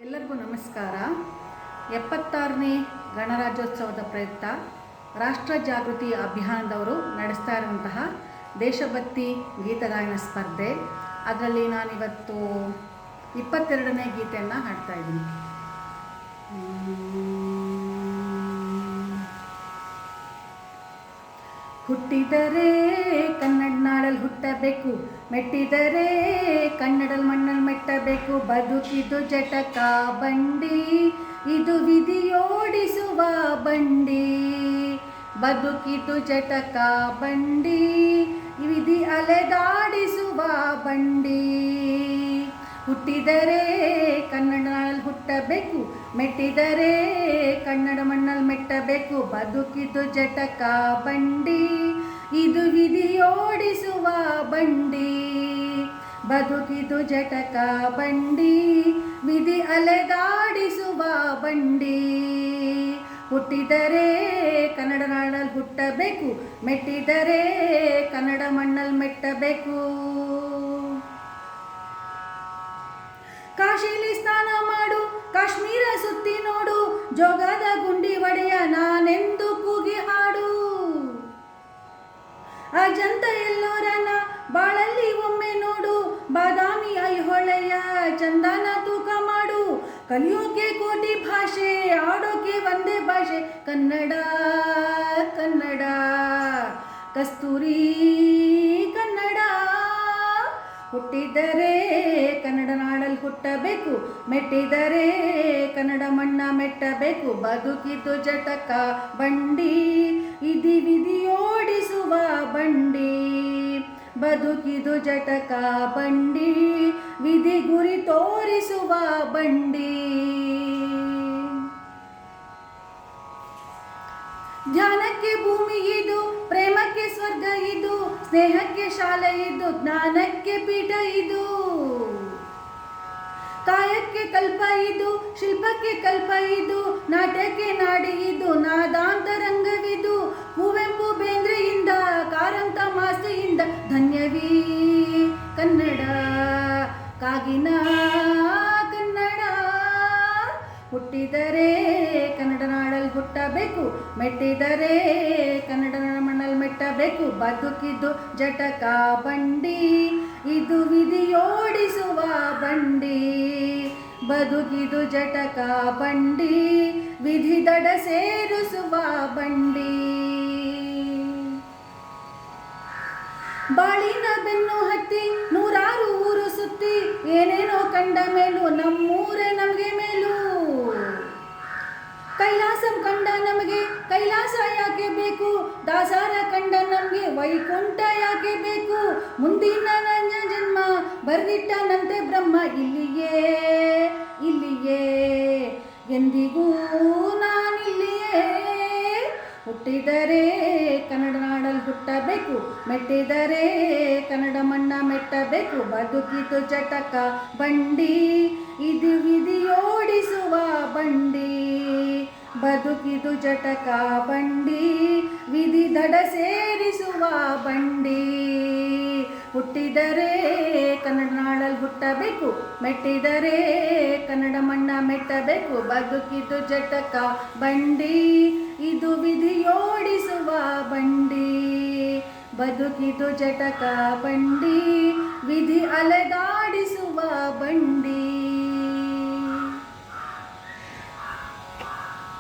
ಎಲ್ಲರಿಗೂ ನಮಸ್ಕಾರ. 76ನೇ ಗಣರಾಜ್ಯೋತ್ಸವದ ಪ್ರಯುಕ್ತ ರಾಷ್ಟ್ರ ಜಾಗೃತಿ ಅಭಿಯಾನದವರು ನಡೆಸ್ತಾ ಇರುವಂತಹ ದೇಶಭಕ್ತಿ ಗೀತಗಾಯನ ಸ್ಪರ್ಧೆ, ಅದರಲ್ಲಿ ನಾನಿವತ್ತು 22ನೇ ಗೀತೆಯನ್ನು ಹಾಡ್ತಾ ಇದ್ದೀನಿ. ಹುಟ್ಟಿದರೆ ಕನ್ನಡ ನಾಡಲ್ಲಿ ಹುಟ್ಟಬೇಕು, ಮೆಟ್ಟಿದರೆ ಕನ್ನಡದ ಮಣ್ಣಲ್ಲಿ ಮೆಟ್ಟಬೇಕು. ಬದುಕಿದು ಜಟಕ ಬಂಡಿ, ಇದು ವಿಧಿಯೋಡಿಸುವ ಬಂಡಿ. ಬದುಕಿದು ಜಟಕ ಬಂಡಿ, ವಿಧಿ ಅಲೆದಾಡಿಸುವ ಬಂಡಿ. ಹುಟ್ಟಿದರೆ ಕನ್ನಡ ನಾಡಲ್ಲಿ ಹುಟ್ಟಬೇಕು, ಮೆಟ್ಟಿದರೆ ಕನ್ನಡ ಮಣ್ಣಲ್ಲಿ ಮೆಟ್ಟಬೇಕು. ಬದುಕಿದು ಜಟಕ ಬಂಡಿ, ಇದು ವಿಧಿಯೋಡಿಸುವ ಬಂಡಿ. ಬದುಕಿದು ಜಟಕ ಬಂಡಿ, ವಿಧಿ ಅಲೆದಾಡಿಸುವ ಬಂಡಿ. ಹುಟ್ಟಿದರೆ ಕನ್ನಡ ನಾಡಲ್ಲಿ ಹುಟ್ಟಬೇಕು, ಮೆಟ್ಟಿದರೆ ಕನ್ನಡ ಮಣ್ಣಲ್ಲಿ ಮೆಟ್ಟಬೇಕು. ಕಾಶಿಲಿ ಸ್ನಾನ ಮಾಡು, ಕಾಶ್ಮೀರ ಸುತ್ತಿ ನೋಡು, ಜೋಗದ ಗುಂಡಿ ಒಡೆಯ ನಾನೆಂದು ಕೂಗಿ ಹಾಡು. ಅಜಂತ ಎಲ್ಲೋರನ ಬಾಳಲ್ಲಿ ಒಮ್ಮೆ ನೋಡು, ಬಾದಾಮಿ ಐಹೊಳೆಯ ಚಂದನ ತೂಕ ಮಾಡು. ಕಲಿಯೋಕೆ ಕೋಟಿ ಭಾಷೆ, ಆಡೋಕೆ ಒಂದೇ ಭಾಷೆ, ಕನ್ನಡ ಕನ್ನಡ ಕಸ್ತೂರಿ ಕನ್ನಡ. ಹುಟ್ಟಿದರೆ ಕನ್ನಡ ನಾಡಲ್ಲಿ ಹುಟ್ಟಬೇಕು, ಮೆಟ್ಟಿದರೆ ಕನ್ನಡ ಮಣ್ಣ ಮೆಟ್ಟಬೇಕು. ಬದುಕಿದು ಜಟಕ ಬಂಡಿ, ಇದು ವಿಧಿಯೋಡಿಸುವ ಬಂಡಿ. ಬದುಕಿದು ಜಟಕ ಬಂಡಿ, ವಿಧಿ ಗುರಿ ತೋರಿಸುವ ಬಂಡಿ. ಧ್ಯಾನಕ್ಕೆ ಭೂಮಿ ಇದು, ಪ್ರೇಮಕ್ಕೆ ಸ್ವರ್ಗ ಇದು, ಸ್ನೇಹಕ್ಕೆ ಶಾಲೆ ಇದು, ಜ್ಞಾನಕ್ಕೆ ಪೀಠ ಇದು. ಕಾಯಕ್ಕೆ ಕಲ್ಪ ಇದು, ಶಿಲ್ಪಕ್ಕೆ ಕಲ್ಪ ಇದು, ನಾಟ್ಯಕ್ಕೆ ನಾಡಿ ಇದು, ನಾದಾಂತರಂಗವಿದು. ಕುವೆಂಪು ಬೇಂದ್ರೆಯಿಂದ, ಕಾರಂತ ಮಾಸ್ತಿಯಿಂದ, ಧನ್ಯವೀ ಕನ್ನಡ ಕಾಗಿನ ಕನ್ನಡ. ಹುಟ್ಟಿದರೆ ಕನ್ನಡ ನಾಡಲ್ಲಿ ಹುಟ್ಟಬೇಕು, ಮೆಟ್ಟಿದರೆ ಕನ್ನಡ ಮಣ್ಣಲ್ಲಿ ಮೆಟ್ಟಬೇಕು. ಬದುಕಿದು ಜಟಕ ಬಂಡಿ, ಇದು ವಿಧಿಯೋಡಿಸುವ ಬಂಡಿ. ಬದುಕಿದು ಜಟಕ ಬಂಡಿ, ವಿಧಿ ದಡ ಸೇರಿಸುವ ಬಂಡಿ. ಬಾಳಿನ ಬೆನ್ನು ಹತ್ತಿ ನೂರಾರು ಊರು ಸುತ್ತಿ, ಏನೇನೋ ಕಂಡ ಮೇಲೂ ನಮ್ಮೂರೇ ನಮಗೆ ಮೇಲು. ಕೈಲಾಸ ಕಂಡ ನಮಗೆ ಕೈಲಾಸ ಯಾಕೆ ಬೇಕು, ದಾಸಾರ ಕಂಡ ನಮಗೆ ವೈಕುಂಠ ಯಾಕೆ ಬೇಕು. ಮುಂದಿನ ನನ್ನ ಜನ್ಮ ಬರೆದಿಟ್ಟನಂತೆ ಬ್ರಹ್ಮ, ಇಲ್ಲಿಯೇ ಇಲ್ಲಿಯೇ ಎಂದಿಗೂ ನಾನಿಲ್ಲಿಯೇ. ಹುಟ್ಟಿದರೆ ಕನ್ನಡ ನಾಡಲ್ಲಿ ಹುಟ್ಟಬೇಕು, ಮೆಟ್ಟಿದರೆ ಕನ್ನಡ ಮಣ್ಣ ಮೆಟ್ಟಬೇಕು. ಬದುಕಿದು ಜಟಕ ಬಂಡಿ, ಇದು ವಿಧಿಯೋಡಿಸುವ ಬಂಡಿ. ಬದುಕಿದು ಜಟಕ ಬಂಡಿ, ವಿಧಿ ದಡ ಸೇರಿಸುವ ಬಂಡಿ. ಹುಟ್ಟಿದರೆ ಕನ್ನಡ ನಾಡಲ್ಲಿ ಹುಟ್ಟಬೇಕು, ಮೆಟ್ಟಿದರೆ ಕನ್ನಡ ಮಣ್ಣ ಮೆಟ್ಟಬೇಕು. ಬದುಕಿದು ಜಟಕ ಬಂಡಿ, ಇದು ವಿಧಿಯೋಡಿಸುವ ಬಂಡಿ. ಬದುಕಿದು ಜಟಕ ಬಂಡಿ, ವಿಧಿ ಅಲೆದಾಡಿಸುವ ಬಂಡಿ.